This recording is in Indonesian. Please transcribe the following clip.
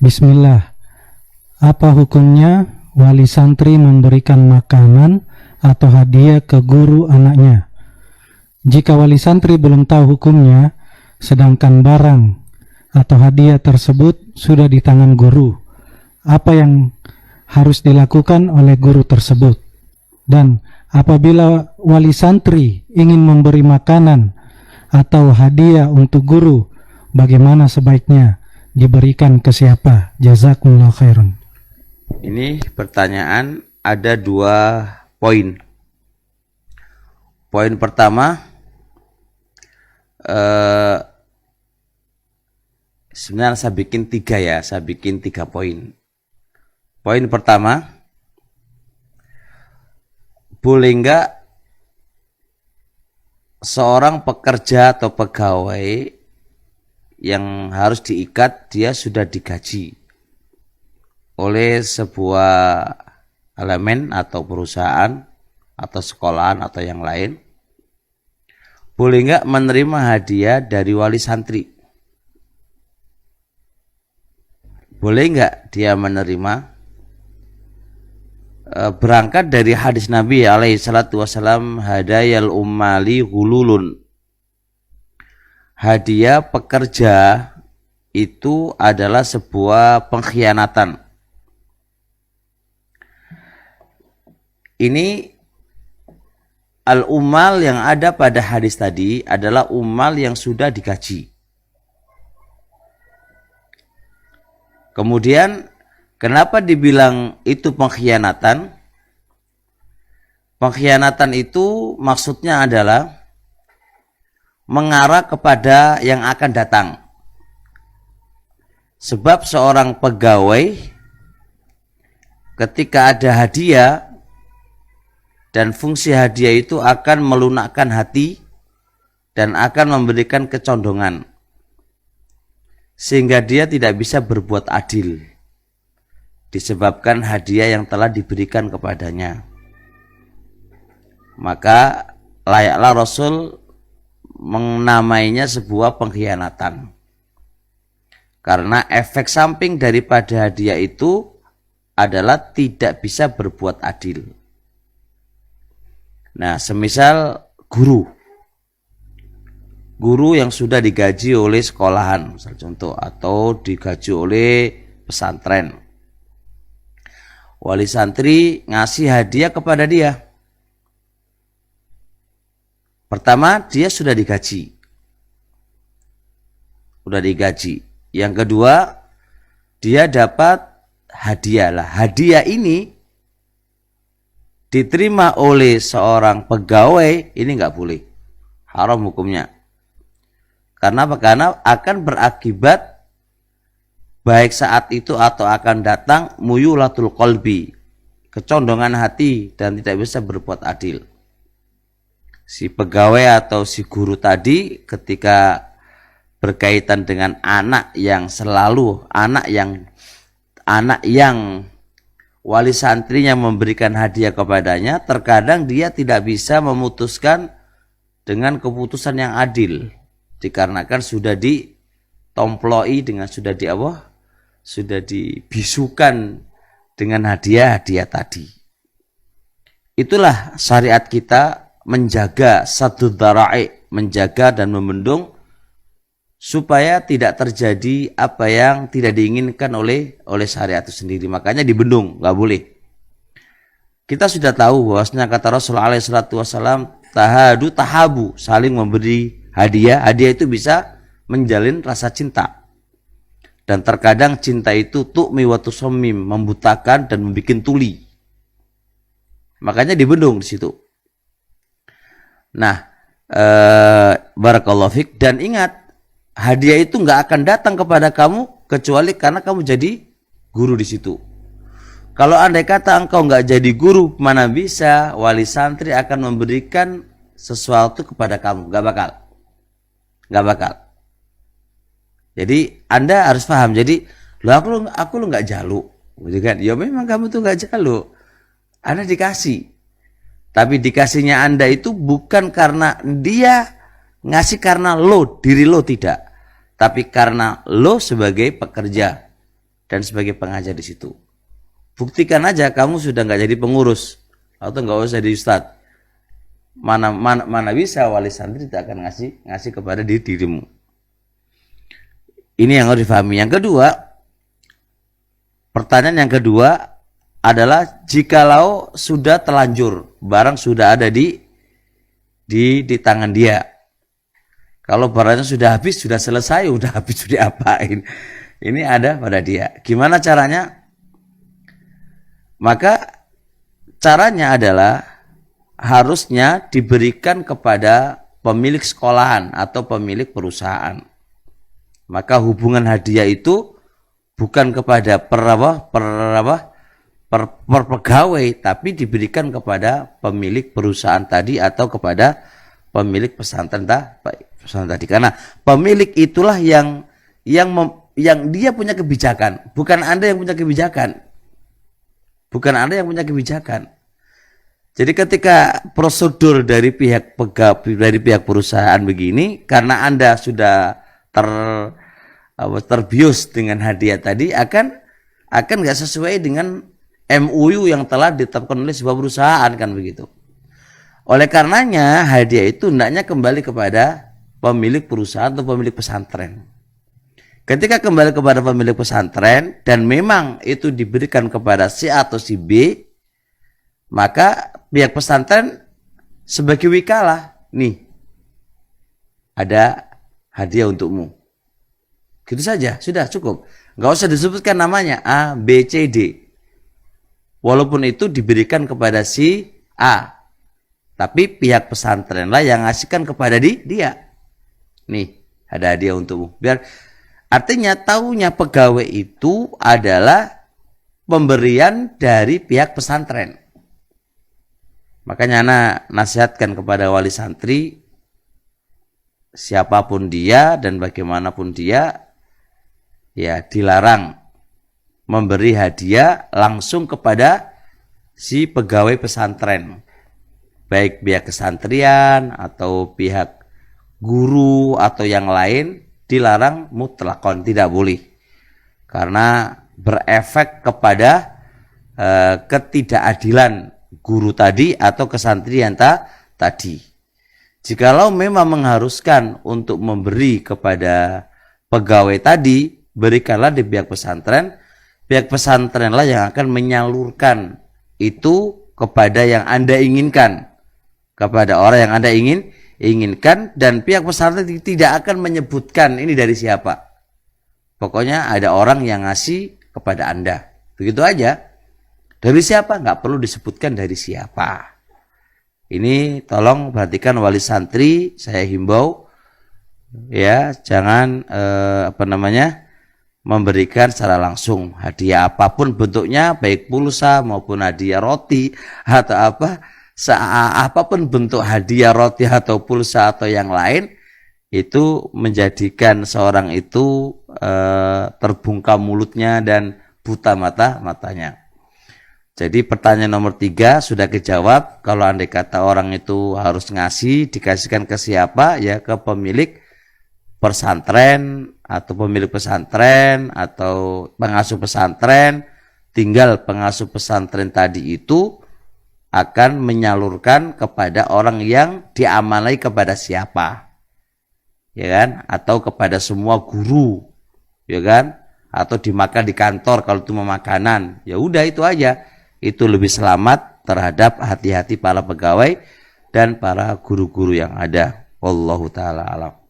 Bismillah. Apa hukumnya wali santri memberikan makanan atau hadiah ke guru anaknya? Jika wali santri belum tahu hukumnya, sedangkan barang atau hadiah tersebut sudah di tangan guru, apa yang harus dilakukan oleh guru tersebut? Dan apabila wali santri ingin memberi makanan atau hadiah untuk guru, bagaimana sebaiknya diberikan ke siapa? Jazakumullah khairan. Ini pertanyaan ada 2 poin. Poin pertama, sebenarnya saya bikin 3 ya, saya bikin 3 poin. Poin pertama, boleh enggak seorang pekerja atau pegawai yang harus diikat, dia sudah digaji oleh sebuah elemen atau perusahaan atau sekolahan atau yang lain, boleh enggak menerima hadiah dari wali santri? Boleh enggak dia menerima? Berangkat dari hadis Nabi alaihi salatu wasalam, hadayal ummali hululun. Hadiah pekerja itu adalah sebuah pengkhianatan. Ini al-ummal yang ada pada hadis tadi adalah ummal yang sudah digaji. Kemudian kenapa dibilang itu pengkhianatan? Pengkhianatan itu maksudnya adalah mengarah kepada yang akan datang. Sebab seorang pegawai ketika ada hadiah, dan fungsi hadiah itu akan melunakkan hati dan akan memberikan kecondongan, sehingga dia tidak bisa berbuat adil disebabkan hadiah yang telah diberikan kepadanya. Maka layaklah Rasul menamainya sebuah pengkhianatan, karena efek samping daripada hadiah itu adalah tidak bisa berbuat adil. Nah, semisal guru yang sudah digaji oleh sekolahan, misal contoh, atau digaji oleh pesantren, wali santri ngasih hadiah kepada dia. Pertama, dia sudah digaji. Yang kedua, dia dapat hadiah lah. Hadiah ini diterima oleh seorang pegawai, ini nggak boleh, haram hukumnya. Karena apa? Karena akan berakibat baik saat itu atau akan datang muyulatul qalbi, kecondongan hati dan tidak bisa berbuat adil. Si pegawai atau si guru tadi ketika berkaitan dengan anak yang wali santrinya memberikan hadiah kepadanya, terkadang dia tidak bisa memutuskan dengan keputusan yang adil, dikarenakan sudah ditomploi dengan sudah dibisukan dengan hadiah-hadiah tadi. Itulah syariat kita menjaga satu dhara'i, menjaga dan membendung supaya tidak terjadi apa yang tidak diinginkan oleh syariat itu sendiri. Makanya dibendung, nggak boleh. Kita sudah tahu bahwasanya kata Rasulullah SAW, tahadu tahabu, saling memberi hadiah. Hadiah itu bisa menjalin rasa cinta. Dan terkadang cinta itu tu'mi wa tusammim, membutakan dan membuat tuli. Makanya dibendung di situ. Nah, barakallahu fik, dan ingat, hadiah itu nggak akan datang kepada kamu kecuali karena kamu jadi guru di situ. Kalau andai kata engkau nggak jadi guru, mana bisa wali santri akan memberikan sesuatu kepada kamu? Nggak bakal. Jadi Anda harus paham. Jadi aku lu nggak jaluk, gitu kan? Ya memang kamu tuh nggak jaluk. Anda dikasih. Tapi dikasihnya Anda itu bukan karena dia ngasih karena diri lo tidak. Tapi karena lo sebagai pekerja. dan sebagai pengajar di situ. Buktikan aja kamu sudah nggak jadi pengurus atau nggak usah jadi ustadz. Mana bisa wali santri tidak akan ngasih kepada dirimu. Ini yang harus difahami. Yang kedua, pertanyaan yang kedua adalah jikalau sudah telanjur, barang sudah ada di tangan dia. Kalau barangnya sudah habis, sudah selesai, sudah habis, sudah diapain? Ini ada pada dia. Gimana caranya? Maka caranya adalah harusnya diberikan kepada pemilik sekolahan atau pemilik perusahaan. Maka hubungan hadiah itu bukan kepada pegawai, tapi diberikan kepada pemilik perusahaan tadi atau kepada pemilik pesantren tadi. Karena pemilik itulah yang dia punya kebijakan, bukan Anda yang punya kebijakan. Bukan Anda yang punya kebijakan. Jadi ketika prosedur dari pihak perusahaan begini, karena Anda sudah terbius dengan hadiah tadi, akan nggak sesuai dengan MOU yang telah ditetapkan oleh sebuah perusahaan, kan begitu. Oleh karenanya hadiah itu hendaknya kembali kepada pemilik perusahaan atau pemilik pesantren. Ketika kembali kepada pemilik pesantren dan memang itu diberikan kepada si A atau si B, maka pihak pesantren sebagai wikalah, nih ada hadiah untukmu. Gitu saja, sudah cukup. Nggak usah disebutkan namanya A, B, C, D. Walaupun itu diberikan kepada si A, tapi pihak pesantrenlah yang ngasihkan kepada dia. Nih, ada hadiah untukmu. Biar artinya taunya pegawai itu adalah pemberian dari pihak pesantren. Makanya anak nasihatkan kepada wali santri, siapapun dia dan bagaimanapun dia, ya dilarang memberi hadiah langsung kepada si pegawai pesantren. Baik pihak kesantrian atau pihak guru atau yang lain, dilarang mutlakon, tidak boleh. Karena berefek kepada ketidakadilan guru tadi atau kesantrian tadi. Jikalau memang mengharuskan untuk memberi kepada pegawai tadi, berikanlah di pihak pesantrenlah yang akan menyalurkan itu kepada yang Anda inginkan, kepada orang yang Anda inginkan, dan pihak pesantren tidak akan menyebutkan ini dari siapa. Pokoknya ada orang yang ngasih kepada Anda, begitu aja. Dari siapa? Nggak perlu disebutkan dari siapa. Ini tolong perhatikan wali santri, saya himbau ya, jangan memberikan secara langsung hadiah apapun bentuknya, baik pulsa maupun hadiah roti atau apapun bentuk hadiah roti atau pulsa atau yang lain, itu menjadikan seorang itu terbungkam mulutnya dan buta matanya. Jadi pertanyaan nomor 3 sudah kejawab. Kalau andai kata orang itu harus ngasih, dikasihkan ke siapa? Ya ke pemilik pesantren atau pemilik pesantren atau pengasuh pesantren. Tinggal pengasuh pesantren tadi itu akan menyalurkan kepada orang yang diamanai kepada siapa, ya kan? Atau kepada semua guru, ya kan? Atau dimakan di kantor kalau itu makanan. Ya udah itu aja. Itu lebih selamat terhadap hati-hati para pegawai dan para guru-guru yang ada. Wallahu ta'ala alam.